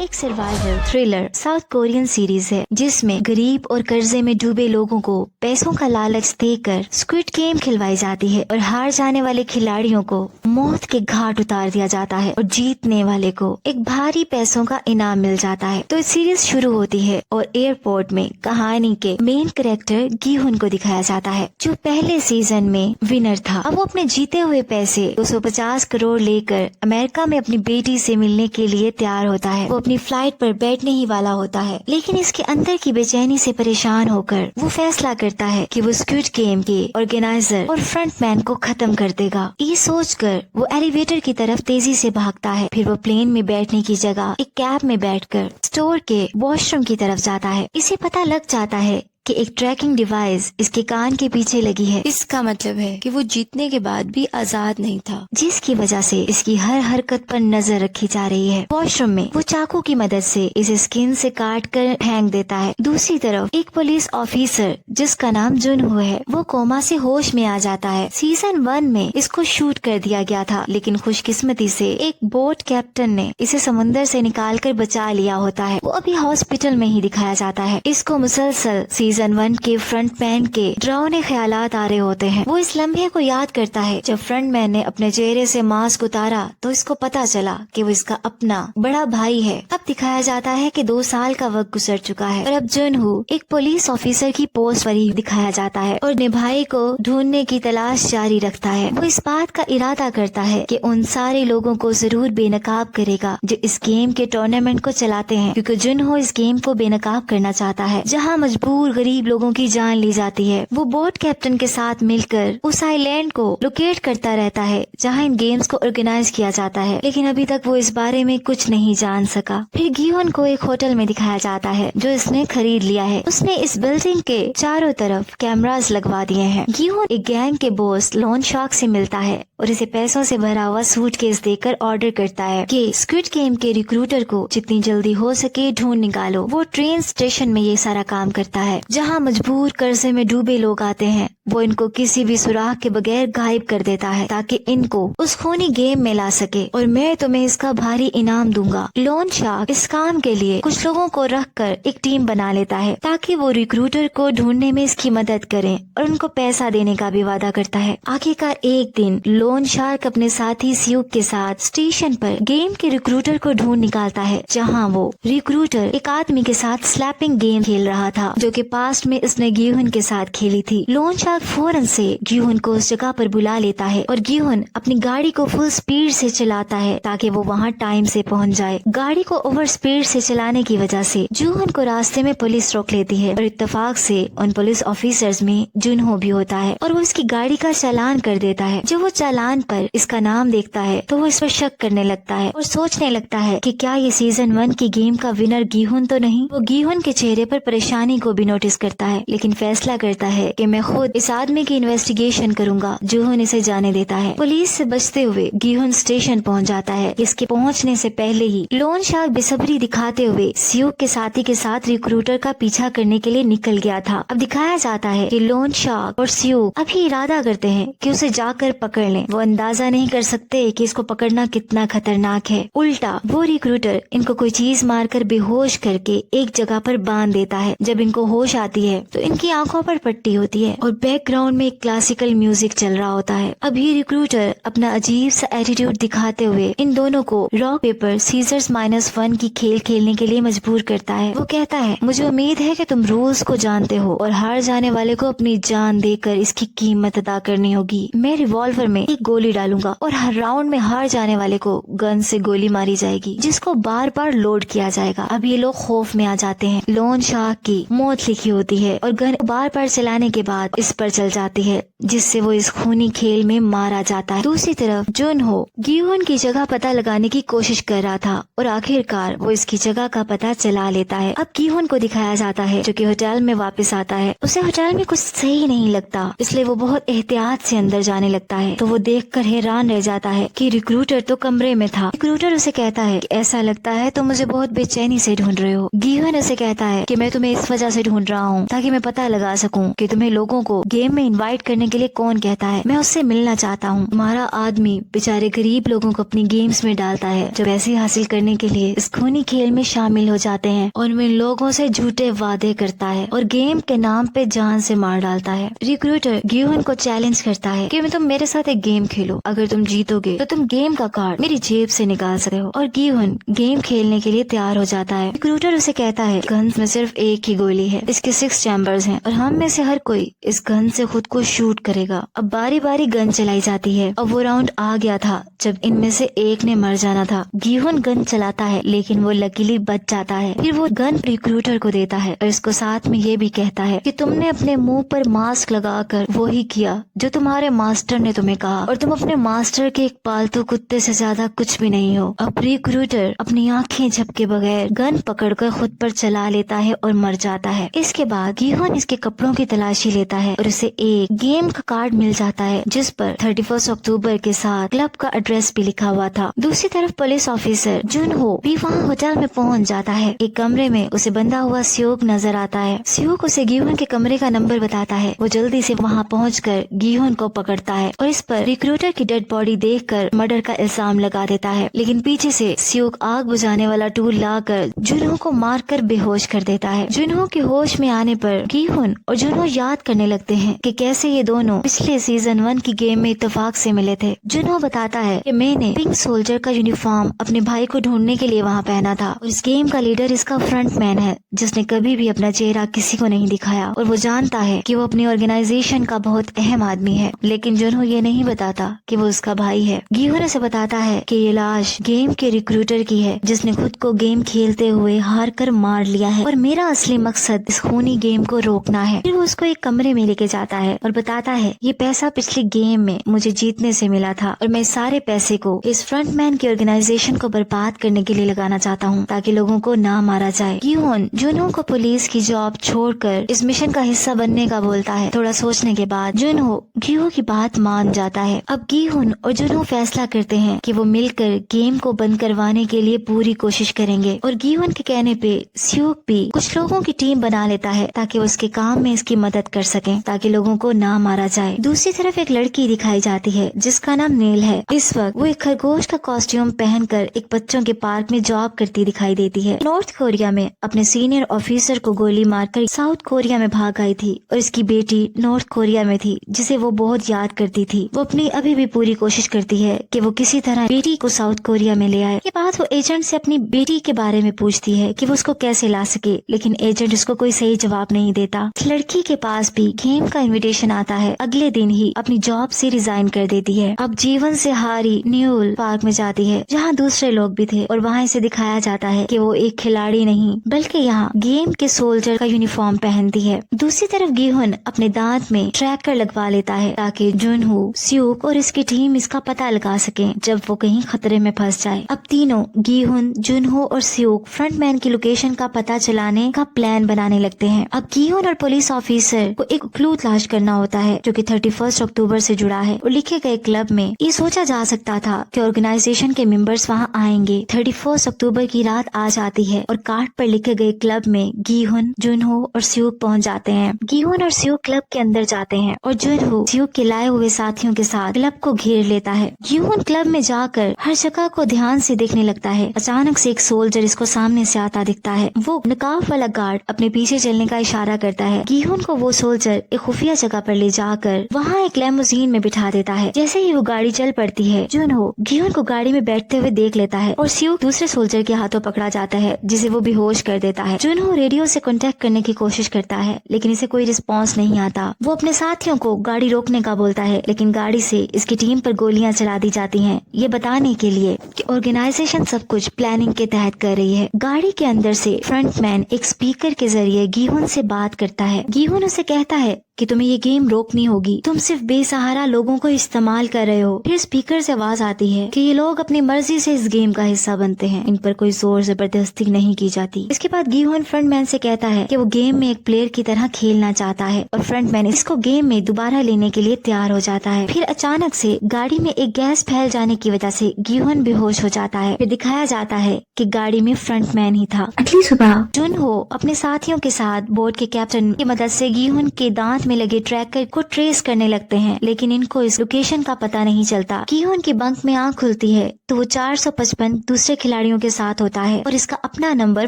एक survival thriller south Korean series है जिसमें गरीब और कर्जे में डूबे लोगों को पैसों का लालच देकर स्क्विड गेम खिलवाई जाती है और हार जाने वाले खिलाड़ियों को मौत के घाट उतार दिया जाता है और जीतने वाले को एक भारी पैसों का इनाम मिल जाता है। तो सीरीज शुरू होती है और एयरपोर्ट में कहानी के मेन कैरेक्टर गीहुन को दिखाया जाता है जो पहले सीजन में विनर था। अब वो अपने जीते हुए पैसे 250 करोड़ लेकर अमेरिका में अपनी बेटी से मिलने के लिए तैयार होता है। वो अपनी फ्लाइट पर बैठने ही वाला होता है, लेकिन इसके अंदर की बेचैनी से परेशान होकर वो फैसला करता है कि वो स्क्विड गेम के ऑर्गेनाइजर और फ्रंटमैन को खत्म कर देगा। ये सोचकर वो एलिवेटर की तरफ तेजी से भागता है। फिर वो प्लेन में बैठने की जगह एक कैब में बैठकर स्टोर के वॉशरूम की तरफ जाता है। इसे पता लग जाता है कि एक ट्रैकिंग डिवाइस इसके कान के पीछे लगी है। इसका मतलब है कि वो जीतने के बाद भी आजाद नहीं था, जिसकी वजह से इसकी हर हरकत पर नजर रखी जा रही है। वॉशरूम में वो चाकू की मदद से इसे स्किन से काट कर फेंक देता है। दूसरी तरफ एक पुलिस ऑफिसर जिसका नाम जुनहो है, वो कोमा से होश में आ जाता है। सीजन 1 में इसको शूट कर दिया गया था, लेकिन खुशकिस्मती से एक बोट कैप्टन ने इसे समुद्र से निकाल कर बचा लिया होता है। वो अभी हॉस्पिटल में ही दिखाया जाता है। इसको मुसलसल सीजन 1 के फ्रंटमैन के डरावने ख्यालात आ रहे होते हैं। वो इस लम्हे को याद करता है जब फ्रंटमैन ने अपने चेहरे से मास्क उतारा तो इसको पता चला कि वो इसका अपना बड़ा भाई है। अब दिखाया जाता है कि 2 साल का वक्त गुजर चुका है और अब जुनहो एक पुलिस ऑफिसर की पोस्ट पर ही दिखाया जाता है और अपने भाई को ढूंढने की तलाश जारी रखता है। वो इस बात का इरादा करता है कि उन सारे लोगों को जरूर बेनकाब करेगा जो इस गेम के टूर्नामेंट को चलाते हैं, क्योंकि जुनहो इस गेम को बेनकाब करना चाहता है जहाँ मजबूर गरीब लोगों की जान ली जाती है। वो बोट कैप्टन के साथ मिलकर उस आइलैंड को लोकेट करता रहता है जहां इन गेम्स को ऑर्गेनाइज किया जाता है, लेकिन अभी तक वो इस बारे में कुछ नहीं जान सका। फिर गीहुन को एक होटल में दिखाया जाता है जो इसने खरीद लिया है। उसने इस बिल्डिंग के चारों तरफ कैमरास लगवा दिए हैं। गीहुन एक गैंग के बॉस लोन शार्क से मिलता है और इसे पैसों से भरा हुआ सूटकेस देकर ऑर्डर करता है कि स्क्विड गेम के रिक्रूटर को जितनी जल्दी हो सके ढूंढ निकालो। वो ट्रेन स्टेशन में ये सारा काम करता है जहाँ मजबूर कर्जे में डूबे लोग आते हैं। वो इनको किसी भी सुराग के बगैर गायब कर देता है ताकि इनको उस खूनी गेम में ला सके और मैं तुम्हें इसका भारी इनाम दूंगा। लोन शार्क इस काम के लिए कुछ लोगों को रखकर एक टीम बना लेता है ताकि वो रिक्रूटर को ढूंढने में इसकी मदद करें और उनको पैसा देने का भी वादा करता है। आखिरकार एक दिन लोन शार्क अपने साथी स्यूक के साथ स्टेशन पर गेम के रिक्रूटर को ढूंढ निकालता है जहाँ वो रिक्रूटर एक आदमी के साथ स्लैपिंग गेम खेल रहा था जो कि पास्ट में इसने गीहुन के साथ खेली थी। लोन शार्क फौरन से गीहुन को उस जगह पर बुला लेता है और गीहुन अपनी गाड़ी को फुल स्पीड से चलाता है ताकि वो वहाँ टाइम से पहुँच जाए। गाड़ी को ओवर स्पीड से चलाने की वजह से जुनहो को रास्ते में पुलिस रोक लेती है और इत्तेफाक से उन पुलिस ऑफिसर्स में जुनहो भी होता है और वो इसकी गाड़ी का चालान कर देता है। जब वो चालान पर इसका नाम देखता है तो वो इस पर शक करने लगता है और सोचने लगता है कि क्या ये सीजन 1 की गेम का विनर गीहुन तो नहीं। वो गीहुन के चेहरे पर परेशानी को भी नोटिस करता है, लेकिन फैसला करता है कि मैं खुद इस आदमी की इन्वेस्टिगेशन करूंगा। जुनहो इसे जाने देता है। पुलिस से बचते हुए गीहुन स्टेशन पहुंच जाता है। इसके पहुंचने से पहले ही लोन शार्क बेसब्री दिखाते हुए स्यूक के साथी के साथ रिक्रूटर का पीछा करने के लिए निकल गया था। अब दिखाया जाता है कि लोन शार्क और स्यूक अभी इरादा करते हैं कि उसे जाकर पकड़ लें। वो अंदाजा नहीं कर सकते कि इसको पकड़ना कितना खतरनाक है। उल्टा वो रिक्रूटर इनको कोई चीज मारकर बेहोश करके एक जगह पर बांध देता है। जब इनको होश आती है तो इनकी आंखों पर पट्टी होती है और बैकग्राउंड में एक क्लासिकल म्यूजिक चल रहा होता है। अभी रिक्रूटर अपना अजीब सा एटीट्यूड दिखाते हुए इन दोनों को रॉक पेपर सीजर्स -1 की खेल खेलने के लिए मजबूर करता है। वो कहता है, मुझे उम्मीद है कि तुम रूल्स को जानते हो और हार जाने वाले को अपनी जान देकर इसकी कीमत अदा करनी होगी। मैं रिवॉल्वर में एक गोली डालूंगा और हर राउंड में हार जाने वाले को गन से गोली मारी जाएगी जिसको बार बार लोड किया जाएगा। अब ये लोग खौफ में आ जाते हैं। लोन शार्क की मौत लिखी होती है और गन बार बार चलाने के बाद इस पर चल जाती है जिससे वो इस खूनी खेल में मारा जाता है। दूसरी तरफ जुनहो गीहुन की जगह पता लगाने की कोशिश कर रहा था और आखिरकार वो इसकी जगह का पता चला लेता है। अब गीहुन को दिखाया जाता है जो कि होटल में वापस आता है। उसे होटल में कुछ सही नहीं लगता, इसलिए वो बहुत एहतियात से अंदर जाने लगता है। तो वो देखकर हैरान रह जाता है कि रिक्रूटर तो कमरे में था। रिक्रूटर उसे कहता है, ऐसा लगता है तो मुझे बहुत बेचैनी से ढूंढ रहे हो। गीहुन उसे कहता है कि मैं तुम्हें इस वजह से ढूंढ रहा रहा हूँ ताकि मैं पता लगा सकूं कि तुम्हें लोगों को गेम में इनवाइट करने के लिए कौन कहता है। मैं उससे मिलना चाहता हूँ। तुम्हारा आदमी बेचारे गरीब लोगों को अपनी गेम्स में डालता है जो पैसे हासिल करने के लिए इस खूनी खेल में शामिल हो जाते हैं और उन लोगों से झूठे वादे करता है और गेम के नाम पे जान से मार डालता है। रिक्रूटर गियोन को चैलेंज करता है कि तुम मेरे साथ एक गेम खेलो, अगर तुम जीतोगे तो तुम गेम का कार्ड मेरी जेब से निकाल सकते हो। और गियोन गेम खेलने के लिए तैयार हो जाता है। रिक्रूटर उसे कहता है गन्स में सिर्फ एक ही गोली है, इसके 6 चैम्बर्स हैं और हम में से हर कोई इस गन से खुद को शूट करेगा। अब बारी बारी गन चलाई जाती है। अब वो राउंड आ गया था जब इनमें से एक ने मर जाना था। गियोन गन चलाता है लेकिन वो लकीली बच जाता है। फिर वो गन रिक्रूटर को देता है और इसको साथ में ये भी कहता है कि तुमने अपने मुंह पर मास्क लगाकर वो ही किया जो तुम्हारे मास्टर ने तुम्हें कहा और तुम अपने मास्टर के एक पालतू कुत्ते से ज्यादा कुछ भी नहीं हो। अब रिक्रूटर अपनी आंखें झपके बगैर गन पकड़कर खुद पर चला लेता है और मर जाता है। इसके बाद गियोन इसके कपड़ों की तलाशी लेता है और उसे एक गेम का कार्ड मिल जाता है जिस पर 31 अक्टूबर के साथ क्लब का एड्रेस भी लिखा हुआ था। दूसरी तरफ पुलिस ऑफिसर जुनहो भी वहाँ होटल में पहुँच जाता है। एक कमरे में उसे बंधा हुआ स्योक नजर आता है। स्योक उसे गियोन के कमरे का नंबर बताता है। वो जल्दी से वहाँ पहुँचकर गियोन को पकड़ता है और इस पर रिक्रूटर की डेड बॉडी देखकर मर्डर का इल्जाम लगा देता है। लेकिन पीछे से स्योक आग बुझाने वाला टूल लाकर जुनहो को मारकर बेहोश कर देता है। जुनहो के होश में आने पर गियोन और जुनहो याद करने लगते हैं कि कैसे ये दोनों पिछले सीजन 1 की गेम में इत्तेफाक से मिले थे। जुनहो बताता है कि मैंने पिंक सोल्जर का यूनिफॉर्म अपने भाई को ढूंढने के लिए वहाँ पहना था और इस गेम का लीडर इसका फ्रंटमैन है जिसने कभी भी अपना चेहरा किसी को नहीं दिखाया और वो जानता है कि वो अपनी ऑर्गेनाइजेशन का बहुत अहम आदमी है। लेकिन जुनहो ये नहीं बताता कि वो उसका भाई है। गियोन उसे बताता है कि ये लाश गेम के रिक्रूटर की है जिसने खुद को गेम खेलते हुए हार कर मार लिया है और मेरा असली मकसद इस खूनी गेम को रोकना है। फिर वो उसको एक कमरे में लेके जाता है और बताता है ये पैसा पिछली गेम में मुझे जीतने से मिला था और मैं सारे पैसे को इस फ्रंटमैन की ऑर्गेनाइजेशन को बर्बाद करने के लिए लगाना चाहता हूँ ताकि लोगों को ना मारा जाए। गियोन जुनहो को पुलिस की जॉब छोड़कर इस मिशन का हिस्सा बनने का बोलता है। थोड़ा सोचने के बाद जुनहो गियोन की बात मान जाता है। अब गियोन और जुनहो फैसला करते हैं कि वो मिलकर गेम को बंद करवाने के लिए पूरी कोशिश करेंगे और गियोन के कहने पे स्योक भी कुछ लोगों की टीम बना लेता है ताकि वो उसके काम में इसकी मदद कर सके ताकि लोगों को ना मारा जाए। दूसरी तरफ एक लड़की दिखाई जाती है जिसका नाम नील है। इस वक्त वो एक खरगोश का कॉस्ट्यूम पहनकर एक बच्चों के पार्क में जॉब करती दिखाई देती है। नॉर्थ कोरिया में अपने सीनियर ऑफिसर को गोली मारकर साउथ कोरिया में भाग आई थी और इसकी बेटी नॉर्थ कोरिया में थी जिसे वो बहुत याद करती थी। वो अपनी अभी भी पूरी कोशिश करती है कि वो किसी तरह बेटी को साउथ कोरिया में ले आए। के बाद वो एजेंट से अपनी बेटी के बारे में पूछती है कि वो उसको कैसे ला सके, लेकिन एजेंट उसको कोई सही जवाब नहीं देता। लड़की के पास भी गेम का इनविटेशन आता है। अगले दिन ही अपनी जॉब से रिजाइन कर देती है। अब जीवन से हारी न्यूल पार्क में जाती है जहाँ दूसरे लोग भी थे और वहाँ इसे दिखाया जाता है कि वो एक खिलाड़ी नहीं बल्कि यहाँ गेम के सोल्जर का यूनिफॉर्म पहनती है। दूसरी तरफ गियोन अपने दांत में ट्रैकर लगवा लेता है ताकि जुनहो, स्योक और इसकी टीम इसका पता लगा सके जब वो कहीं खतरे में फंस जाए। अब तीनों गियोन, जुनहो और स्योक फ्रंटमैन की लोकेशन का पता चलाने का प्लान बनाने लगते हैं। अब गियोन और पुलिस ऑफिसर को एक क्लू तलाश करना होता है जो कि 31 अक्टूबर से जुड़ा है और लिखे गए क्लब में ये सोचा जा सकता था कि ऑर्गेनाइजेशन के मेंबर्स वहां आएंगे। 31 अक्टूबर की रात आ जाती है और कार्ड पर लिखे गए क्लब में गियोन, जुनहो और स्योक पहुंच जाते हैं। गियोन और स्योक क्लब के अंदर जाते हैं और जुनहो स्योक के लाए हुए साथियों के साथ क्लब को घेर लेता है। गियोन क्लब में जाकर हर जगह को ध्यान से देखने लगता है। अचानक से एक सोल्जर इसको सामने से आता दिखता है। वो नकाब वाला गार्ड अपने पीछे चलने का इशारा करता है। गियोन को वो सोल्जर एक खुफिया जगह पर ले जाकर वहाँ एक लेमोजीन में बिठा देता है। जैसे ही वो गाड़ी चल पड़ती है जुनहो गियोन को गाड़ी में बैठते हुए देख लेता है और स्योक दूसरे सोल्जर के हाथों पकड़ा जाता है जिसे वो बेहोश कर देता है। जुनहो रेडियो से कांटेक्ट करने की कोशिश करता है लेकिन इसे कोई रिस्पांस नहीं आता। वो अपने साथियों को गाड़ी रोकने का बोलता है लेकिन गाड़ी से इसकी टीम पर गोलियां चला दी जाती हैं ये बताने के लिए कि ऑर्गेनाइजेशन सब कुछ प्लानिंग के तहत कर रही है। गाड़ी के अंदर से फ्रंटमैन एक स्पीकर के जरिए गियोन से बात करता है। गियोन उसे कहता है कि तुम्हें ये गेम रोकनी होगी, तुम सिर्फ बेसहारा लोगों को इस्तेमाल कर रहे हो। फिर स्पीकर से आवाज आती है कि ये लोग अपनी मर्जी से इस गेम का हिस्सा बनते हैं, इन पर कोई जोर जबरदस्ती नहीं की जाती। इसके बाद गीहोन फ्रंटमैन से कहता है कि वो गेम में एक प्लेयर की तरह खेलना चाहता है और फ्रंटमैन इसको गेम में दोबारा लेने के लिए तैयार हो जाता है। फिर अचानक से गाड़ी में एक गैस फैल जाने की वजह से गीहोन बेहोश हो जाता है। फिर दिखाया जाता है कि गाड़ी में फ्रंटमैन ही था। अगली सुबह जुनहो अपने साथियों के साथ बोट के कैप्टन की मदद से गीहोन के दांत में लगे ट्रैकर को ट्रेस करने लगते हैं, लेकिन इनको इस लोकेशन का पता नहीं चलता। गीहोन की बंक में आंख खुलती है तो वो 455 दूसरे खिलाड़ियों के साथ होता है और इसका अपना नंबर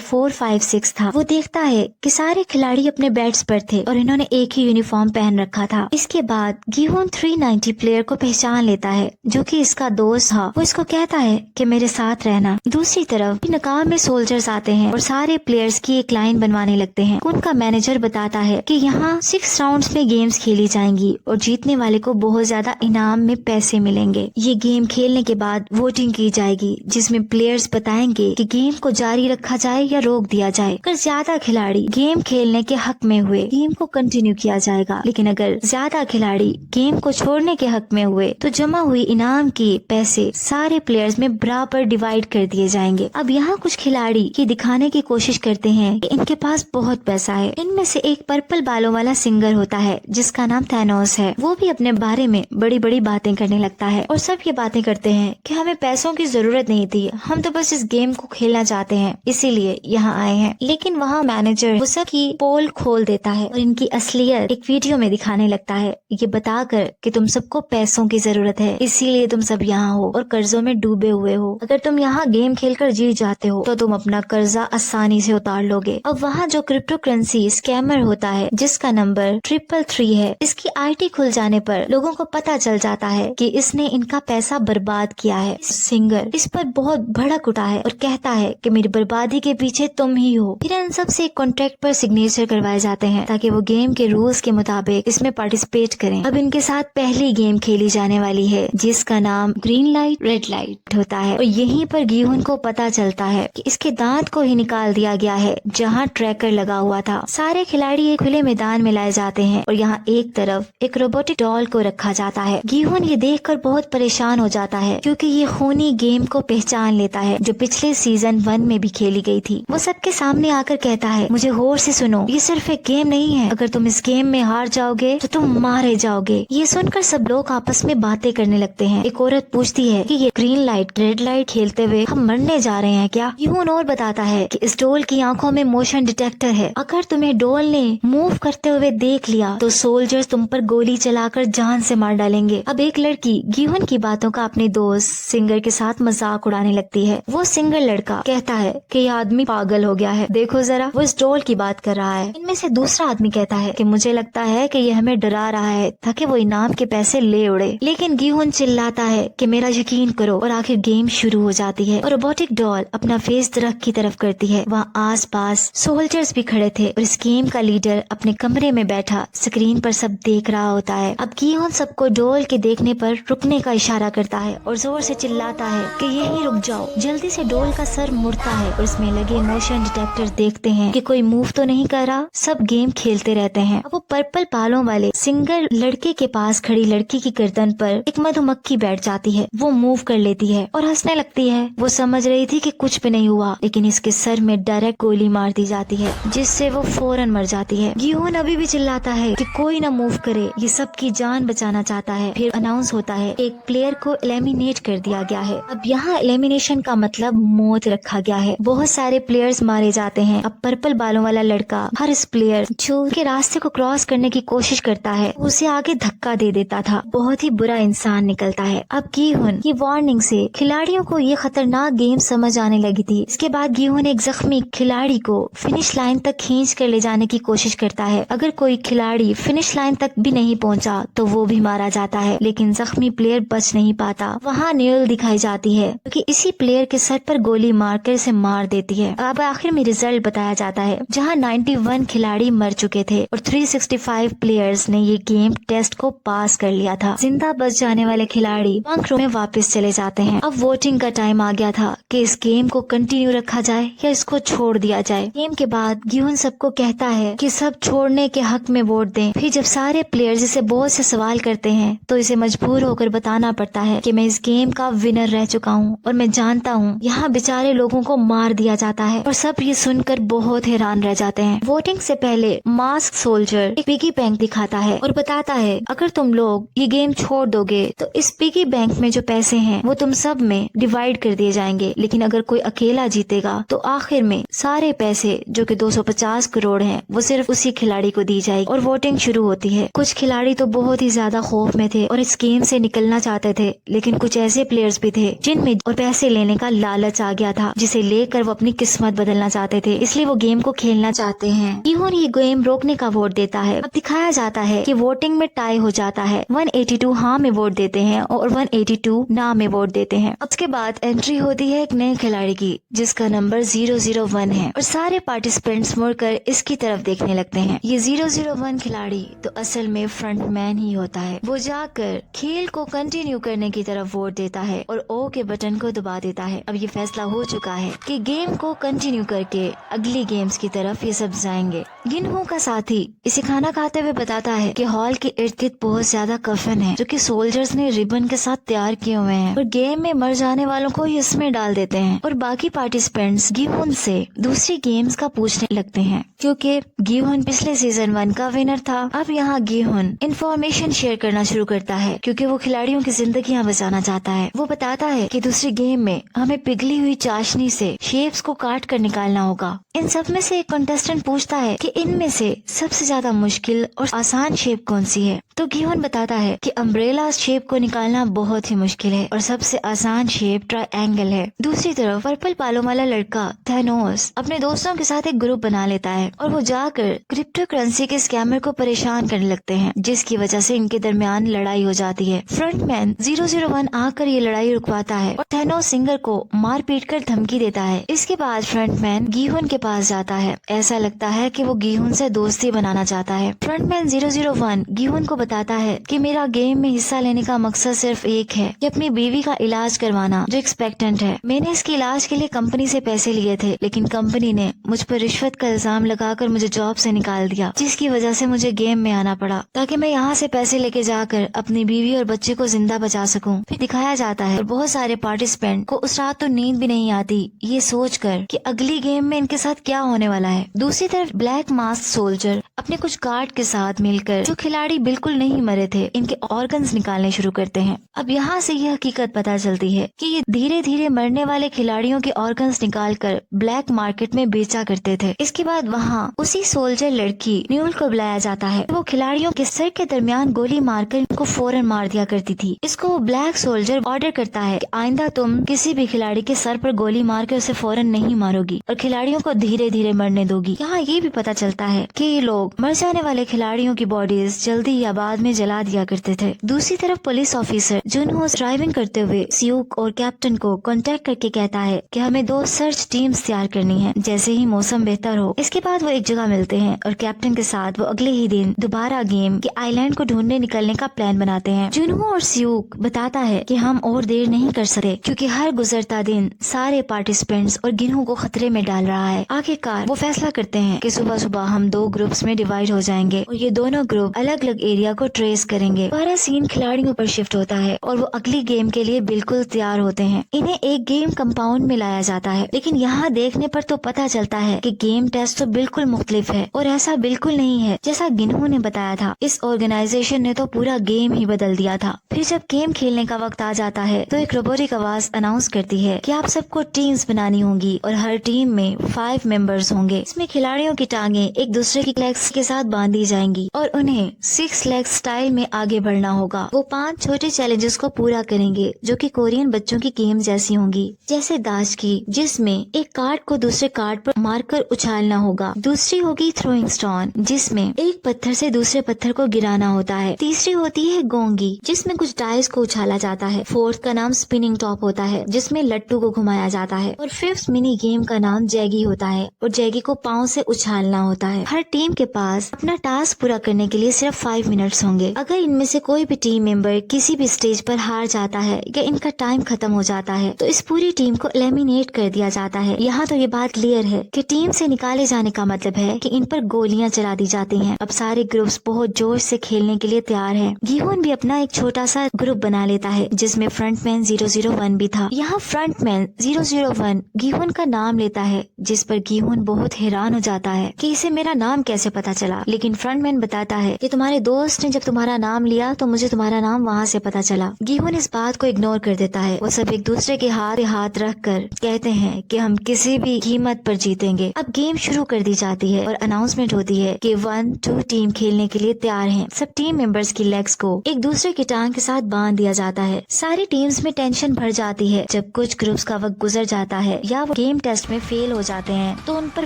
456 था। वो देखता है कि सारे खिलाड़ी अपने बेड्स पर थे और इन्होंने एक ही यूनिफॉर्म पहन रखा था। इसके बाद गीहोन 390 प्लेयर को पहचान लेता है जो कि इसका दोस्त था। वो इसको कहता है कि मेरे साथ रहना। दूसरी तरफ नकाब में सोल्जर्स आते हैं और सारे प्लेयर्स की एक लाइन बनवाने लगते हैं। उनका मैनेजर बताता है कि यहाँ 6 राउंड्स में गेम्स खेली जाएंगी और जीतने वाले को बहुत ज्यादा इनाम में पैसे मिलेंगे। ये गेम खेलने के बाद वोटिंग की जाएगी जिसमें प्लेयर्स बताएंगे कि गेम को जारी रखा जाए या रोक दिया जाए। अगर ज्यादा खिलाड़ी गेम खेलने के हक में हुए गेम को कंटिन्यू किया जाएगा, लेकिन अगर ज्यादा खिलाड़ी गेम को छोड़ने के हक में हुए तो जमा हुई इनाम के पैसे सारे प्लेयर्स में बराबर डिवाइड कर दिए जाएंगे। अब यहाँ कुछ खिलाड़ी ये दिखाने की कोशिश करते हैं कि इनके पास बहुत पैसा है। इनमें से एक पर्पल बालों वाला सिंगर होता है जिसका नाम थैनोस है। वो भी अपने बारे में बड़ी बड़ी बातें करने लगता है और सब ये बातें करते हैं कि हमें पैसों की जरूरत नहीं थी, हम तो बस इस गेम को खेलना चाहते हैं, इसीलिए यहाँ आए हैं। लेकिन वहाँ मैनेजर वो सब की पोल खोल देता है और इनकी असलियत एक वीडियो में दिखाने लगता है, ये बताकर कि तुम सबको पैसों की जरूरत है, इसीलिए तुम सब यहाँ हो और कर्जों में डूबे हुए हो। अगर तुम यहाँ गेम खेलकर जीत जाते हो तो तुम अपना कर्जा आसानी से उतार लोगे। अब वहाँ जो क्रिप्टो करेंसी स्कैमर होता है जिसका नंबर 333 है, इसकी आईटी खुल जाने पर लोगों को पता चल जाता है कि इसने इनका पैसा बर्बाद किया है। सिंगर इस पर बहुत भड़क उठा है और कहता है कि मेरी बर्बादी के पीछे तुम ही हो। फिर इन सब से एक कॉन्ट्रैक्ट पर सिग्नेचर करवाए जाते हैं ताकि वो गेम के रूल्स के मुताबिक इसमें पार्टिसिपेट करें। अब इनके साथ पहली गेम खेली जाने वाली है जिसका नाम ग्रीन लाइट रेड लाइट होता है और यहीं पर गीहोन को पता चलता है कि इसके दांत को ही निकाल दिया गया है जहाँ ट्रैकर लगा हुआ था। सारे खिलाड़ी एक खुले मैदान में लाए जाते हैं और यहाँ एक तरफ एक रोबोटिक डॉल को रखा जाता है। गीहोन ये देखकर बहुत परेशान हो जाता है क्योंकि ये खूनी गेम को पहचान लेता है जो पिछले सीजन 1 में भी खेली गई थी। वो सबके सामने आकर कहता है, मुझे गौर से सुनो, ये सिर्फ एक गेम नहीं है, अगर तुम इस गेम में हार जाओगे तो तुम मारे जाओगे। ये सुनकर सब लोग आपस में बातें करने लगते हैं। एक औरत पूछती है कि ये ग्रीन लाइट रेड लाइट खेलते हुए हम मरने जा रहे हैं क्या? गीहोन और बताता है कि इस डोल की आंखों में मोशन डिटेक्टर है, अगर तुम्हें डोल ने मूव करते हुए देख लिया तो सोल्जर्स तुम पर गोली चलाकर जान से मार डालेंगे। अब एक लड़की गीहोन की बातों का अपने दोस्त सिंगर के साथ मजाक उड़ाने लगती है। वो सिंगर लड़का कहता है कि ये आदमी पागल हो गया है, देखो जरा वो इस डोल की बात कर रहा है। इनमें से दूसरा आदमी कहता है कि मुझे लगता है कि ये हमें डरा रहा है ताकि वो इनाम के पैसे ले उड़े। लेकिन गीहोन चिल्लाता है कि मेरा यकीन करो और आखिर गेम शुरू हो जाती है और रोबोटिक डॉल अपना फेस दरख्त की तरफ करती है। वहाँ आस पास सोल्जर्स भी खड़े थे और इस गेम का लीडर अपने कमरे में बैठा स्क्रीन पर सब देख रहा होता है। अब गीहोन सबको डोल के देखने पर रुकने का इशारा करता है और जोर से चिल्लाता है कि यहीं रुक जाओ। जल्दी से डोल का सर मुड़ता है और इसमें लगे मोशन डिटेक्टर देखते हैं कि कोई मूव तो नहीं कर रहा, सब गेम खेलते रहते हैं। अब वो पर्पल बालों वाले सिंगर लड़के के पास खड़ी लड़की की गर्दन पर एक मधुमक्खी बैठ जाती है। वो मूव कर लेती है और हंसने लगती है। वो समझ रही थी कि कुछ भी नहीं हुआ, लेकिन इसके सर में डायरेक्ट गोली मार दी जाती है जिससे वो फौरन मर जाती है। गीहोन अभी भी चिल्लाता है कि कोई ना मूव करे, ये सबकी जान बचाना चाहता है। फिर अनाउंस होता है एक प्लेयर को एलिमिनेट कर दिया गया है। अब यहाँ एलिमिनेशन का मतलब मौत रखा गया है। बहुत सारे प्लेयर्स मारे जाते हैं। अब पर्पल बालों वाला लड़का हर इस प्लेयर जो के रास्ते को क्रॉस करने की कोशिश करता है उसे आगे धक्का दे देता था। बहुत ही बुरा इंसान निकलता है। अब गीहोन की वार्निंग से खिलाड़ियों को ये खतरनाक गेम समझ आने लगी थी। इसके बाद गीहोन एक जख्मी खिलाड़ी को फिनिश लाइन तक खींच कर ले जाने की कोशिश करता है। अगर कोई खिलाड़ी फिनिश लाइन तक भी नहीं पहुंचा तो वो भी मारा जाता है, लेकिन जख्मी प्लेयर बच नहीं पाता। वहाँ न्यूल दिखाई जाती है क्योंकि इसी प्लेयर के सर पर गोली मारकर इसे मार देती है। अब आखिर में रिजल्ट बताया जाता है जहाँ 91 खिलाड़ी मर चुके थे और 365 प्लेयर्स ने ये गेम टेस्ट को पास कर लिया था। जिंदा बच जाने वाले खिलाड़ी बंक रूम में वापस चले जाते हैं। अब वोटिंग का टाइम आ गया था कि इस गेम को कंटिन्यू रखा जाए या इसको छोड़ दिया जाए। गेम के बाद गीहोन सबको कहता है कि सब छोड़ने के हक में वोट वोट दें। फिर जब सारे प्लेयर्स इसे बहुत से सवाल करते हैं तो इसे मजबूर होकर बताना पड़ता है कि मैं इस गेम का विनर रह चुका हूँ और मैं जानता हूँ यहाँ बेचारे लोगों को मार दिया जाता है। और सब ये सुनकर बहुत हैरान रह जाते हैं। वोटिंग से पहले मास्क सोल्जर एक पिगी बैंक दिखाता है और बताता है अगर तुम लोग ये गेम छोड़ दोगे तो इस पिगी बैंक में जो पैसे हैं वो तुम सब में डिवाइड कर दिए जाएंगे, लेकिन अगर कोई अकेला जीतेगा तो आखिर में सारे पैसे जो कि 250 करोड़ हैं वो सिर्फ उसी खिलाड़ी को दी जाएगी। और वोटिंग शुरू होती है। कुछ खिलाड़ी तो बहुत ही ज्यादा खौफ में थे और इस गेम से निकलना चाहते थे, लेकिन कुछ ऐसे प्लेयर्स भी थे जिनमें और पैसे लेने का लालच आ गया था जिसे लेकर वो अपनी किस्मत बदलना चाहते थे, इसलिए वो गेम को खेलना चाहते हैं। ईहोन ये गेम रोकने का वोट देता है। अब दिखाया जाता है कि वोटिंग में टाई हो जाता है। 182 हाँ में वोट देते हैं और 182 ना में वोट देते हैं। उसके बाद एंट्री होती है एक नए खिलाड़ी की जिसका नंबर 001 है और सारे पार्टिसिपेंट्स मुड़कर इसकी तरफ देखने लगते हैं। ये 001 खिलाड़ी तो असल में फ्रंटमैन ही होता है। वो जाकर खेल को कंटिन्यू करने की तरफ वोट देता है और ओ के बटन को दबा देता है। अब ये फैसला हो चुका है कि गेम को कंटिन्यू करके अगली गेम्स की तरफ ये सब जाएंगे। गिनहू का साथी इसे खाना खाते हुए बताता है कि हॉल के इर्द गिर्द बहुत ज्यादा कफन है जो कि सोल्जर्स ने रिबन के साथ तैयार किए हुए हैं और गेम में मर जाने वालों को इसमें डाल देते हैं। और बाकी पार्टिसिपेंट्स गिहुन से दूसरी गेम्स का पूछने लगते हैं क्योंकि गिहुन पिछले सीजन 1 का विनर था। अब यहाँ गिहुन इंफॉर्मेशन शेयर करना शुरू करता है क्योंकि वो खिलाड़ियों की जिंदगियां बचाना चाहता है। वो बताता है कि दूसरी गेम में हमें पिघली हुई चाशनी से शेप्स को काट कर निकालना होगा। इन सब में से एक कंटेस्टेंट पूछता है कि इनमें से सबसे ज्यादा मुश्किल और आसान शेप कौन सी है, तो गिहुन बताता है कि अम्ब्रेला शेप को निकालना बहुत ही मुश्किल है और सबसे आसान शेप ट्रायंगल है। दूसरी तरफ पर्पल बालों वाला लड़का थैनोस अपने दोस्तों के साथ एक ग्रुप बना लेता है और वो जाकर क्रिप्टो करेंसी के स्कैमर को परेशान करने लगते हैं जिसकी वजह से इनके दरमियान लड़ाई हो जाती है। फ्रंटमैन 001 आकर ये लड़ाई रुकवाता है और थैनोस सिंगर को मार पीट कर धमकी देता है। इसके बाद फ्रंटमैन गिहुन के पास जाता है। ऐसा लगता है कि वो गिहुन से दोस्ती बनाना चाहता है। फ्रंटमैन 001 गिहुन को बताता है कि मेरा गेम में हिस्सा लेने का मकसद सिर्फ एक है कि अपनी बीवी का इलाज करवाना जो एक्सपेक्टेंट है। मैंने इसके इलाज के लिए कंपनी से पैसे लिए थे, लेकिन कंपनी ने मुझ पर रिश्वत का इल्जाम लगाकर मुझे जॉब से निकाल दिया, जिसकी वजह से मुझे गेम में आना पड़ा ताकि मैं यहाँ से पैसे लेके जाकर अपनी बीवी और बच्चे को जिंदा बचा सकूं। फिर दिखाया जाता है और बहुत सारे पार्टिसिपेंट को उस रात तो नींद भी नहीं आती ये सोच कर कि अगली गेम में इनके साथ क्या होने वाला है। दूसरी तरफ ब्लैक मास्क सोल्जर अपने कुछ गार्ड के साथ मिलकर जो खिलाड़ी बिल्कुल नहीं मरे थे इनके ऑर्गन्स निकालने शुरू करते हैं। अब यहाँ से यह हकीकत पता चलती है कि ये धीरे धीरे मरने वाले खिलाड़ियों के ऑर्गन्स निकालकर ब्लैक मार्केट में बेचा करते थे। इसके बाद वहाँ उसी सोल्जर लड़की न्यूल को बुलाया जाता है। वो खिलाड़ियों के सर के दरमियान गोली मारकर इनको फौरन मार दिया करती थी। इसको ब्लैक सोल्जर ऑर्डर करता है कि आइंदा तुम किसी भी खिलाड़ी के सर पर गोली मारकर उसे फौरन नहीं मारोगी और खिलाड़ियों को धीरे धीरे मरने दोगी। यहाँ ये भी पता चलता है कि ये लोग मर जाने वाले खिलाड़ियों की बॉडीज जल्दी या बाद में जला दिया करते थे। दूसरी तरफ पुलिस ऑफिसर जुनहो ड्राइविंग करते हुए सियूक और कैप्टन को कांटेक्ट करके कहता है कि हमें 2 सर्च टीम्स तैयार करनी है जैसे ही मौसम बेहतर हो। इसके बाद वो एक जगह मिलते हैं और कैप्टन के साथ वो अगले ही दिन दोबारा गेम के आइलैंड को ढूंढने निकलने का प्लान बनाते हैं। जुनहो और सियूक बताता है कि हम और देर नहीं कर सकते क्योंकि हर गुजरता दिन सारे पार्टिसिपेंट्स और गिनहू को खतरे में डाल रहा है। आखिरकार वो फैसला करते हैं कि सुबह सुबह हम 2 ग्रुप्स में डिवाइड हो जाएंगे और ये दोनों ग्रुप अलग अलग एरिया को ट्रेस करेंगे। सारा सीन खिलाड़ियों पर शिफ्ट होता है और वो अगली गेम के लिए बिल्कुल तैयार होते हैं। इन्हें एक गेम कंपाउंड में लाया जाता है, लेकिन यहाँ देखने पर तो पता चलता है कि गेम टेस्ट तो बिल्कुल मुख्तलिफ है और ऐसा बिल्कुल नहीं है जैसा गिनहू ने बताया था। इस ऑर्गेनाइजेशन ने तो पूरा गेम ही बदल दिया था। फिर जब गेम खेलने का वक्त आ जाता है तो एक रोबोटिक आवाज अनाउंस करती है कि आप सबको टीम्स बनानी होंगी और हर टीम में 5 मेंबर्स होंगे। इसमें खिलाड़ियों की टांगे एक दूसरे की लेग्स के साथ बांधी जाएंगी और उन्हें 6 लेग स्टाइल में आगे बढ़ना होगा। वो 5 छोटे चैलेंजेस को पूरा करेंगे जो कि कोरियन बच्चों की गेम जैसी होंगी, जैसे दाज की जिसमें एक कार्ड को दूसरे कार्ड पर मारकर उछालना होगा। दूसरी होगी थ्रोइंग स्टोन जिसमें एक पत्थर से दूसरे पत्थर को गिराना होता है। तीसरी होती है गोंगी जिसमें कुछ डाइस को उछाला जाता है। फोर्थ का नाम स्पिनिंग टॉप होता है जिसमें लट्टू को घुमाया जाता है और 5th मिनी गेम का नाम जैगी होता है और जैगी को पाँव से उछालना होता है। हर टीम के पास पास अपना टास्क पूरा करने के लिए सिर्फ 5 मिनट्स होंगे। अगर इनमें से कोई भी टीम मेंबर किसी भी स्टेज पर हार जाता है या इनका टाइम खत्म हो जाता है तो इस पूरी टीम को एलिमिनेट कर दिया जाता है। यहाँ तो ये बात क्लियर है कि टीम से निकाले जाने का मतलब है कि इन पर गोलियां चला दी जाती हैं। अब सारे ग्रुप्स बहुत जोश से खेलने के लिए तैयार है। गीहोन भी अपना एक छोटा सा ग्रुप बना लेता है जिसमें फ्रंटमैन 001 भी था। यहाँ फ्रंटमैन 001 गीहोन का नाम लेता है, जिस पर गीहोन बहुत हैरान हो जाता है कि इसे मेरा नाम कैसे पता चला। लेकिन फ्रंटमैन बताता है कि तुम्हारे दोस्त ने जब तुम्हारा नाम लिया तो मुझे तुम्हारा नाम वहाँ से पता चला। गीहोन इस बात को इग्नोर कर देता है। वो सब एक दूसरे के हाथ रख कर कहते हैं कि हम किसी भी कीमत पर जीतेंगे। अब गेम शुरू कर दी जाती है और अनाउंसमेंट होती है कि 1-2 टीम खेलने के लिए तैयार हैं। सब टीम मेंबर्स की लेग्स को एक दूसरे की टांग के साथ बांध दिया जाता है। सारी टीम्स में टेंशन भर जाती है। जब कुछ ग्रुप्स का वक्त गुजर जाता है या वो गेम टेस्ट में फेल हो जाते हैं तो उन पर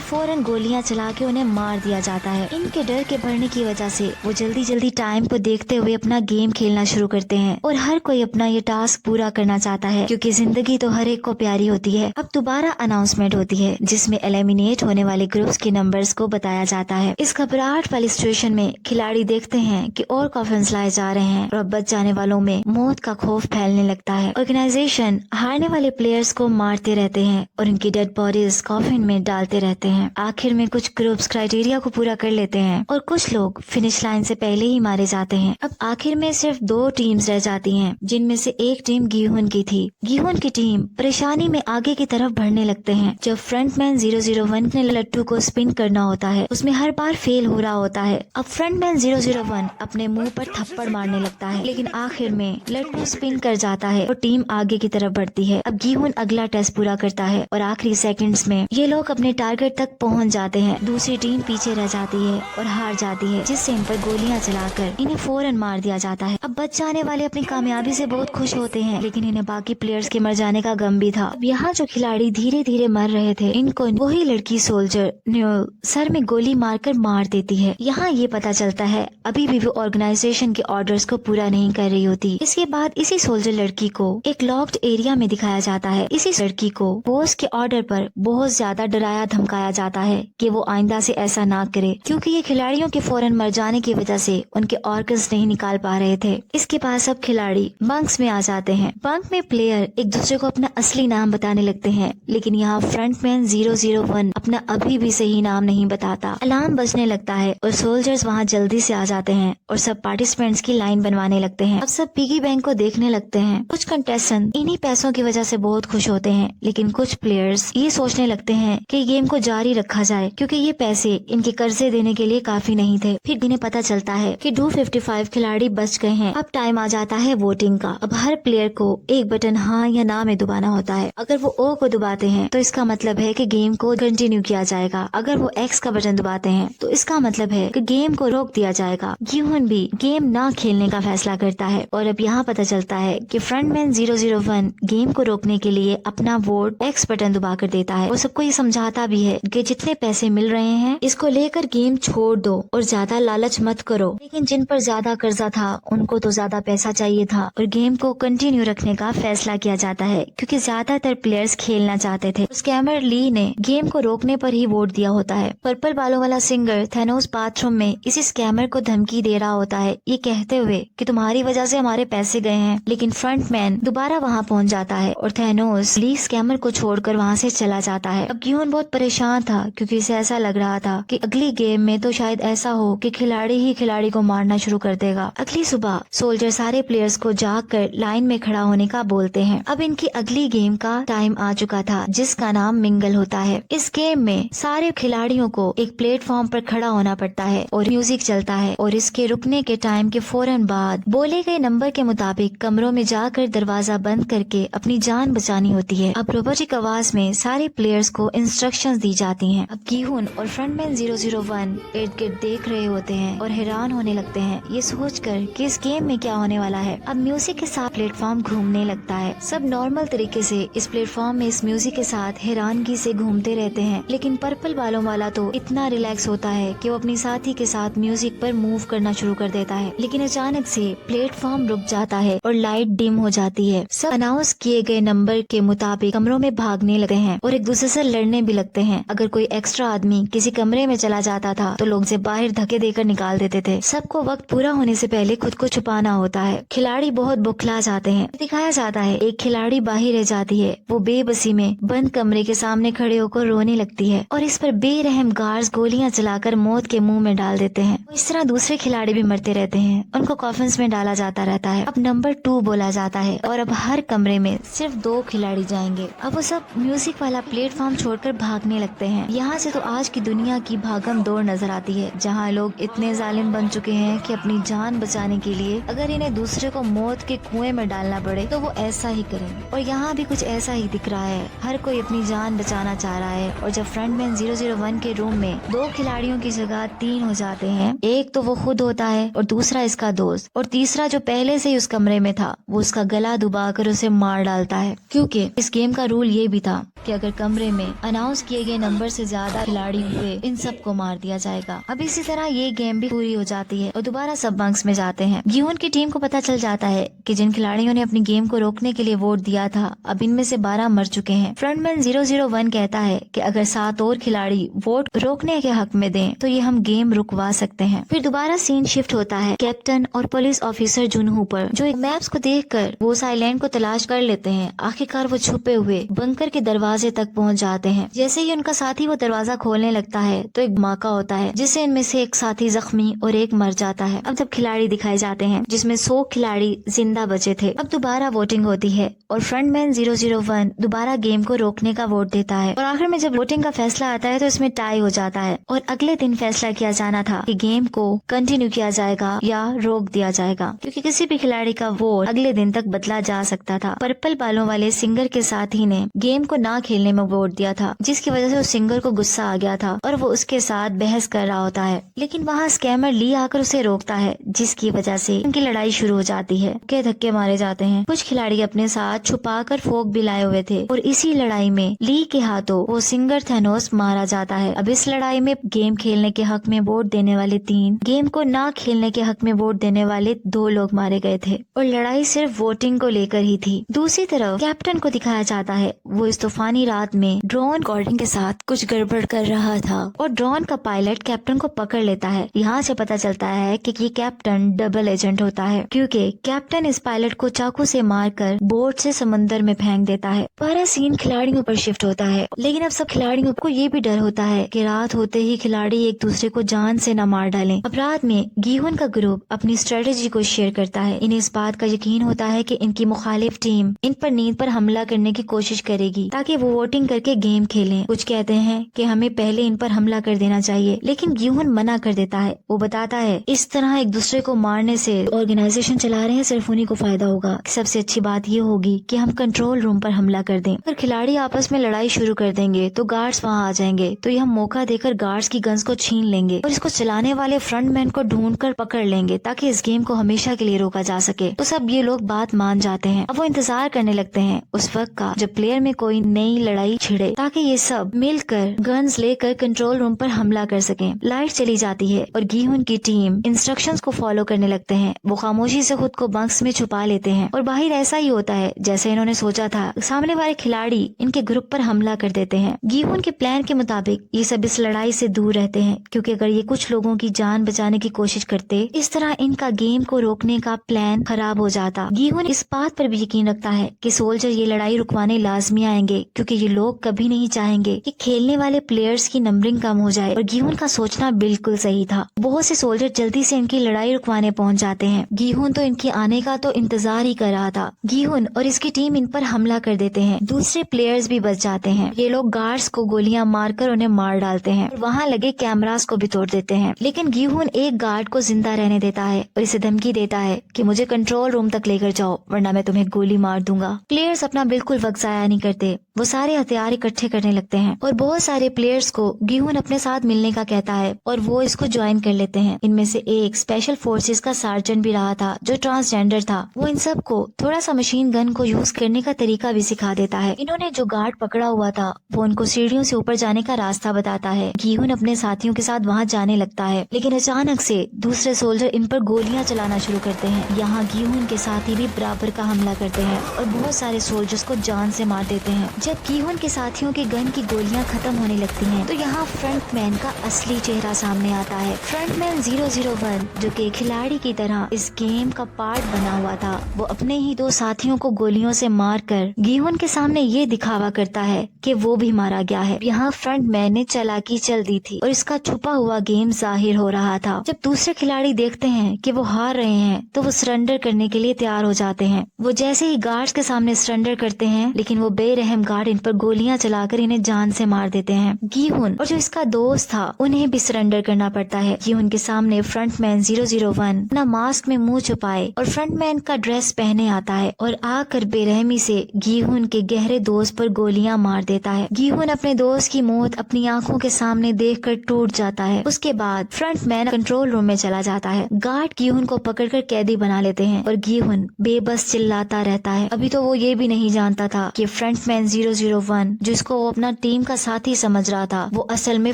फौरन गोलियां चला के उन्हें मार दिया जाता है। इनके डर के बढ़ने की वजह से वो जल्दी जल्दी टाइम को देखते हुए अपना गेम खेलना शुरू करते हैं और हर कोई अपना ये टास्क पूरा करना चाहता है क्योंकि जिंदगी तो हर एक को प्यारी होती है। अब दोबारा अनाउंसमेंट होती है जिसमें एलिमिनेट होने वाले ग्रुप्स के नंबर्स को बताया जाता है। इस घबराहट वाली सिचुएशन में खिलाड़ी देखते हैं कि और कॉफिन्स लाए जा रहे हैं और अब बच जाने वालों में मौत का खौफ फैलने लगता है। ऑर्गेनाइजेशन हारने वाले प्लेयर्स को मारते रहते हैं और उनकी डेड बॉडीज कॉफिन में डालते रहते हैं। आखिर में कुछ ग्रुप्स क्राइटेरिया को पूरा कर लेते हैं और कुछ लोग फिनिश लाइन से पहले ही मारे जाते हैं। अब आखिर में सिर्फ 2 टीम्स रह जाती हैं, जिनमें से एक टीम गीहोन की थी। गीहोन की टीम परेशानी में आगे की तरफ बढ़ने लगते हैं। जब फ्रंटमैन 001 ने लट्टू को स्पिन करना होता है उसमें हर बार फेल हो रहा होता है। अब फ्रंटमैन 001 अपने मुंह पर थप्पड़ मारने लगता है लेकिन आखिर में लट्टू स्पिन कर जाता है और टीम आगे की तरफ बढ़ती है। अब गीहोन अगला टेस्ट पूरा करता है और आखिरी सेकंड्स में ये लोग अपने टारगेट तक पहुंच जाते हैं। दूसरी टीम पीछे रह जाती है और हार जाती है, जिससे इन पर गोलियां चलाकर इन्हें फौरन मार दिया जाता है। अब बच जाने वाले अपनी कामयाबी से बहुत खुश होते हैं लेकिन इन्हें बाकी प्लेयर्स के मर जाने का गम भी था। अब यहाँ जो खिलाड़ी धीरे धीरे मर रहे थे इनको वही लड़की सोल्जर न्यूल सर में गोली मारकर मार देती है। यहाँ ये पता चलता है अभी भी वो ऑर्गेनाइजेशन के ऑर्डर्स को पूरा नहीं कर रही होती। इसके बाद इसी सोल्जर लड़की को एक लॉक्ड एरिया में दिखाया जाता है। इसी लड़की को बॉस के ऑर्डर पर बहुत ज्यादा डराया धमकाया जाता है कि वो आइंदा से ऐसा ना करे क्योंकि ये खिलाड़ियों के फौरन मर जाने की वजह से उनके ऑर्गन्स नहीं निकाल पा रहे थे। इसके बाद सब खिलाड़ी बंक्स में आ जाते हैं। बंक में प्लेयर एक दूसरे को अपना असली नाम बताने लगते हैं लेकिन यहाँ फ्रंटमैन 001 अपना अभी भी सही नाम नहीं बताता। अलार्म बजने लगता है और सोल्जर्स वहाँ जल्दी से आ जाते हैं और सब पार्टिसिपेंट्स की लाइन बनवाने लगते हैं। अब सब पिगी बैंक को देखने लगते हैं। कुछ कंटेस्टेंट इन्हीं पैसों की वजह से बहुत खुश होते हैं लेकिन कुछ प्लेयर्स ये सोचने लगते हैं कि गेम को जारी रखा जाए क्योंकि ये पैसे इनके कर्जे देने के लिए काफी नहीं थे। फिर इन्हें पता चलता है कि 255 खिलाड़ी बच गए हैं। अब टाइम आ जाता है वोटिंग का। अब हर प्लेयर को एक बटन हाँ या ना में दबाना होता है। अगर वो ओ को दबाते हैं तो इसका मतलब है कि गेम को कंटिन्यू किया जाएगा। अगर वो एक्स का बटन दबाते हैं तो इसका मतलब है कि गेम को रोक दिया जाएगा। गीहोन भी गेम ना खेलने का फैसला करता है और अब यहाँ पता चलता है कि फ्रंटमैन 001 गेम को रोकने के लिए अपना वोट एक्स बटन दबा कर देता है। वो सबको ये समझाता भी है कि जितने पैसे मिल रहे हैं इसको लेकर गेम छोड़ दो और ज्यादा लालच मत करो। लेकिन जिन पर ज्यादा कर्जा था उनको तो ज्यादा पैसा चाहिए था और गेम को कंटिन्यू रखने का फैसला किया जाता है क्योंकि ज्यादातर प्लेयर्स खेलना चाहते थे। स्कैमर ली ने गेम को रोकने पर ही वोट दिया होता है। पर्पल बालों वाला सिंगर थैनोस बाथरूम में इसी स्कैमर को धमकी दे रहा होता है ये कहते हुए कि तुम्हारी वजह से हमारे पैसे गए हैं। लेकिन फ्रंटमैन दोबारा वहाँ पहुँच जाता है और थैनोस ली स्कैमर को छोड़कर वहाँ से चला जाता है। अब गीहोन बहुत परेशान था क्योंकि इसे ऐसा लग रहा था कि अगली गेम में तो शायद ऐसा हो कि खिलाड़ी ही खिलाड़ी को मारना शुरू कर देगा। अगली सुबह सोल्जर सारे प्लेयर्स को जाग कर लाइन में खड़ा होने का बोलते हैं। अब इनकी अगली गेम का टाइम आ चुका था जिसका नाम मिंगल होता है। इस गेम में सारे खिलाड़ियों को एक प्लेटफॉर्म पर खड़ा होना पड़ता है और म्यूजिक चलता है और इसके रुकने के टाइम के फौरन बाद बोले गए नंबर के मुताबिक कमरों में जाकर दरवाजा बंद करके अपनी जान बचानी होती है। अब रोबोटिक आवाज में सारे प्लेयर्स को इंस्ट्रक्शंस दी जाती हैं। अब गीहोन और फ्रंटमैन 001 इर्द गिर्द देख रहे होते हैं और हैरान होने लगते हैं ये सोचकर कि इस गेम में क्या होने वाला है। अब म्यूजिक के साथ प्लेटफॉर्म घूमने लगता है। सब नॉर्मल तरीके से इस प्लेटफॉर्म में इस म्यूजिक के साथ हैरानगी से घूमते रहते हैं लेकिन पर्पल बालों वाला तो इतना रिलैक्स होता है कि वो अपनी साथी के साथ म्यूजिक पर मूव करना शुरू कर देता है। लेकिन अचानक से प्लेटफॉर्म रुक जाता है और लाइट डिम हो जाती है। सब अनाउंस किए गए नंबर के मुताबिक कमरों में भागने लगते हैं और एक दूसरे से लड़ने भी लगते हैं। अगर कोई एक्स्ट्रा आदमी किसी कमरे में चला जाता था था तो लोग से बाहर धक्के देकर निकाल देते थे। सबको वक्त पूरा होने से पहले खुद को छुपाना होता है। खिलाड़ी बहुत बौखला जाते हैं। दिखाया जाता है एक खिलाड़ी बाहर रह जाती है, वो बेबसी में बंद कमरे के सामने खड़े होकर रोने लगती है और इस पर बेरहम गार्ड्स गोलियां चलाकर मौत के मुंह में डाल देते हैं। इस तरह दूसरे खिलाड़ी भी मरते रहते हैं, उनको कॉफिन्स में डाला जाता रहता है। अब नंबर 2 बोला जाता है और अब हर कमरे में सिर्फ 2 खिलाड़ी जाएंगे। अब वो सब म्यूजिक वाला प्लेटफॉर्म छोड़कर भागने लगते हैं। यहाँ से तो आज की दुनिया की भागम दौड़ नजर आती है, जहाँ लोग इतने जालिम बन चुके हैं कि अपनी जान बचाने के लिए अगर इन्हें दूसरे को मौत के कुएं में डालना पड़े तो वो ऐसा ही करेंगे। और यहाँ भी कुछ ऐसा ही दिख रहा है, हर कोई अपनी जान बचाना चाह रहा है। और जब फ्रंटमैन 001 के रूम में 2 खिलाड़ियों की जगह 3 हो जाते हैं, एक तो वो खुद होता है और दूसरा इसका दोस्त, और तीसरा जो पहले से ही उस कमरे में था वो उसका गला दबाकर उसे मार डालता है। क्योंकि इस गेम का रूल ये भी था कि अगर कमरे में अनाउंस किए गए नंबर से ज्यादा खिलाड़ी हुए इन सबको मार दिया जाएगा। अब इसी तरह ये गेम भी पूरी हो जाती है और दोबारा सब बंक्स में जाते हैं। गिहोन की टीम को पता चल जाता है कि जिन खिलाड़ियों ने अपनी गेम को रोकने के लिए वोट दिया था अब इनमें से 12 मर चुके हैं। फ्रंटमैन 001 कहता है कि अगर 7 और खिलाड़ी वोट रोकने के हक में दें तो ये हम गेम रुकवा सकते हैं। फिर दोबारा सीन शिफ्ट होता है कैप्टन और पुलिस ऑफिसर जुनहू पर, जो एक मैप्स को देखकर वो उस आइलैंड को तलाश कर लेते हैं। आखिरकार वो छुपे हुए बंकर के दरवाजे तक पहुंच जाते हैं। जैसे ही उनका साथी वो दरवाजा खोलने लगता है तो एक धमाका होता है जिससे इनमें से एक साथी जख्मी और एक मर जाता है। अब जब खिलाड़ी दिखाए जाते हैं जिसमें 100 खिलाड़ी जिंदा बचे थे। अब दोबारा वोटिंग होती है और फ्रंटमैन 001 दोबारा गेम को रोकने का वोट देता है और आखिर में जब वोटिंग का फैसला आता है तो इसमें टाई हो जाता है और अगले दिन फैसला किया जाना था कि गेम को कंटिन्यू किया जाएगा या रोक दिया जाएगा, क्योंकि किसी भी खिलाड़ी का वोट अगले दिन तक बदला जा सकता था। पर्पल बालों वाले सिंगर के साथी ने गेम को ना खेलने में वोट दिया था, जिसकी वजह से उस सिंगर को गुस्सा आ गया था और वो उसके साथ बहस कर रहा होता है। लेकिन वहाँ स्कैमर ली आकर उसे रोकता है, जिसकी वजह से उनकी लड़ाई शुरू हो जाती है। के धक्के मारे जाते हैं। कुछ खिलाड़ी अपने साथ छुपाकर फोक भी लाए हुए थे और इसी लड़ाई में ली के हाथों वो सिंगर थैनोस मारा जाता है। अब इस लड़ाई में गेम खेलने के हक में वोट देने वाले 3, गेम को ना खेलने के हक में वोट देने वाले 2 लोग मारे गए थे और लड़ाई सिर्फ वोटिंग को लेकर ही थी। दूसरी तरफ कैप्टन को दिखाया जाता है वो इस तूफानी रात में ड्रोन रिकॉर्डिंग के साथ कुछ गड़बड़ कर रहा था और ड्रोन का पायलट कैप्टन को पकड़ लेता है। यहाँ से पता चलता है कि ये कैप्टन डबल एजेंट होता है, क्योंकि कैप्टन इस पायलट को चाकू से मारकर बोट से समंदर में फेंक देता है। पूरा सीन खिलाड़ियों पर शिफ्ट होता है, लेकिन अब सब खिलाड़ियों को ये भी डर होता है कि रात होते ही खिलाड़ी एक दूसरे को जान से न मार डालें। अब रात में गिहोन का ग्रुप अपनी स्ट्रेटेजी को शेयर करता है। इन्हें इस बात का यकीन होता है कि इनकी मुखालिफ टीम इन पर नींद पर हमला करने की कोशिश करेगी ताकि वो वोटिंग करके गेम खेलें। कुछ कहते हैं कि हमें पहले इन पर हमला कर देना चाहिए, लेकिन गिहोन मना कर देता है। वो बताता है इस तरह एक दूसरे को मारने से ऑर्गेनाइजेशन चला रहे हैं सिर्फ उन्हीं को फायदा होगा। सबसे अच्छी बात ये होगी कि हम कंट्रोल रूम पर हमला कर दें। अगर खिलाड़ी आपस में लड़ाई शुरू कर देंगे तो गार्ड्स वहाँ आ जाएंगे, तो ये हम मौका देकर गार्ड्स की गन्स को छीन लेंगे और इसको चलाने वाले फ्रंटमैन को ढूंढकर पकड़ लेंगे ताकि इस गेम को हमेशा के लिए रोका जा सके। तो सब ये लोग बात मान जाते हैं। अब वो इंतजार करने लगते हैं उस वक्त का जब प्लेयर में कोई नई लड़ाई छिड़े ताकि ये सब मिलकर गन्स लेकर कंट्रोल रूम पर हमला कर सकें। लाइट चली जाती है और गिहोन की टीम इंस्ट्रक्शंस को फॉलो करने लगते हैं। वो खामोशी से खुद को बंक्स में छुपा लेते हैं और बाहर ऐसा ही होता है जैसे इन्होंने सोचा था। सामने वाले खिलाड़ी इनके ग्रुप पर हमला कर देते हैं। गिहोन के प्लान के मुताबिक ये सब इस लड़ाई से दूर रहते हैं, क्योंकि अगर ये कुछ लोगों की जान बचाने की कोशिश करते इस तरह इनका गेम को रोकने का प्लान खराब हो जाता। गिहोन इस बात पर भी यकीन रखता है कि सोल्जर ये लड़ाई रुकवाने लाजमी आएंगे, क्योंकि ये लोग कभी नहीं चाहेंगे कि खेलने वाले प्लेयर्स की नंबरिंग कम हो जाए। और गिहोन का सोचना बिल्कुल सही था। बहुत से सोल्जर जल्दी से इनकी लड़ाई रुकवाने पहुंच जाते हैं। गिहोन तो इनके आने का तो इंतजार ही कर रहा था। गिहोन और इसकी टीम इन पर हमला कर देते हैं। दूसरे प्लेयर्स भी बच जाते हैं। ये लोग गार्ड्स को गोलियां मारकर उन्हें मार डालते हैं और वहाँ लगे कैमरास को भी तोड़ देते हैं। लेकिन गिहोन एक गार्ड को जिंदा रहने देता है और इसे धमकी देता है कि मुझे कंट्रोल रूम तक लेकर जाओ वरना मैं तुम्हें गोली मार दूंगा। प्लेयर्स अपना बिल्कुल वक्त जाया नहीं करते। वो सारे हथियार इकट्ठे करने लगते हैं और बहुत सारे प्लेयर्स को गिहोन अपने साथ मिलने का कहता है और वो इसको ज्वाइन कर लेते हैं। इनमें से एक स्पेशल फोर्सेस का सार्जेंट भी रहा था जो ट्रांसजेंडर था। वो इन सब को थोड़ा सा मशीन गन को यूज करने का तरीका भी सिखा देता है। इन्होंने जो गार्ड पकड़ा हुआ था वो उनको सीढ़ियों से ऊपर जाने का रास्ता बताता है। गिहोन अपने साथियों के साथ वहाँ जाने लगता है, लेकिन अचानक से दूसरे सोल्जर इन पर गोलियां चलाना शुरू करते हैं। यहाँ गिहोन के साथी भी बराबर का हमला करते हैं और बहुत सारे सोल्जर्स को जान से मार देते हैं। जब गिहोन के साथियों के गन की गोलियां खत्म होने लगती हैं, तो यहाँ फ्रंटमैन का असली चेहरा सामने आता है। फ्रंटमैन 001 जो कि खिलाड़ी की तरह इस गेम का पार्ट बना हुआ था, वो अपने ही दो साथियों को गोलियों से मारकर गीहुन के सामने ये दिखावा करता है कि वो भी मारा गया है। यहाँ फ्रंटमैन ने चालाकी चल दी थी और इसका छुपा हुआ गेम जाहिर हो रहा था। जब दूसरे खिलाड़ी देखते हैं कि वो हार रहे हैं तो वो सरेंडर करने के लिए तैयार हो जाते हैं। वो जैसे ही गार्ड्स के सामने सरेंडर करते हैं, लेकिन वो बेरहम गार्ड इन पर गोलियां चलाकर इन्हें जान से मार देते हैं। गीहुन और जो इसका दोस्त था उन्हें भी सरेंडर करना पड़ता है। गीहुन के सामने फ्रंटमैन 001 अपना मास्क में मुंह छुपाए और फ्रंटमैन का ड्रेस पहने आता है और आकर बेरहमी से गीहुन के गहरे दोस्त पर गोलियां मार देता है। गीहुन अपने दोस्त की मौत अपनी आंखों के सामने देखकर टूट जाता है। उसके बाद फ्रंटमैन कंट्रोल रूम में चला जाता है। गार्ड गीहुन को पकड़कर कैदी बना लेते हैं और गीहुन बेबस चिल्लाता रहता है। अभी तो वो ये भी नहीं जानता था कि फ्रंटमैन 001 जिसको वो अपना टीम का साथी समझ रहा था, वो असल में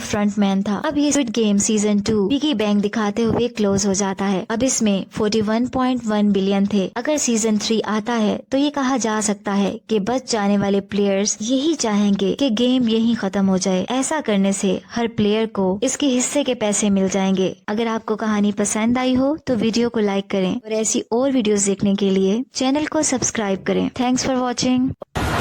फ्रंटमैन था। अब ये squid game season 2 piggy bank दिखाते हुए क्लोज हो जाता है। अब इसमें 41.1 बिलियन थे। अगर सीजन 3 आता है तो ये कहा जा सकता है कि बच जाने वाले प्लेयर्स यही चाहेंगे कि गेम यही खत्म हो जाए। ऐसा करने से हर प्लेयर को इसके हिस्से के पैसे मिल जाएंगे। अगर आपको कहानी पसंद आई हो तो वीडियो को लाइक करें और ऐसी और वीडियोस देखने के लिए चैनल को सब्सक्राइब करें। Thanks for watching.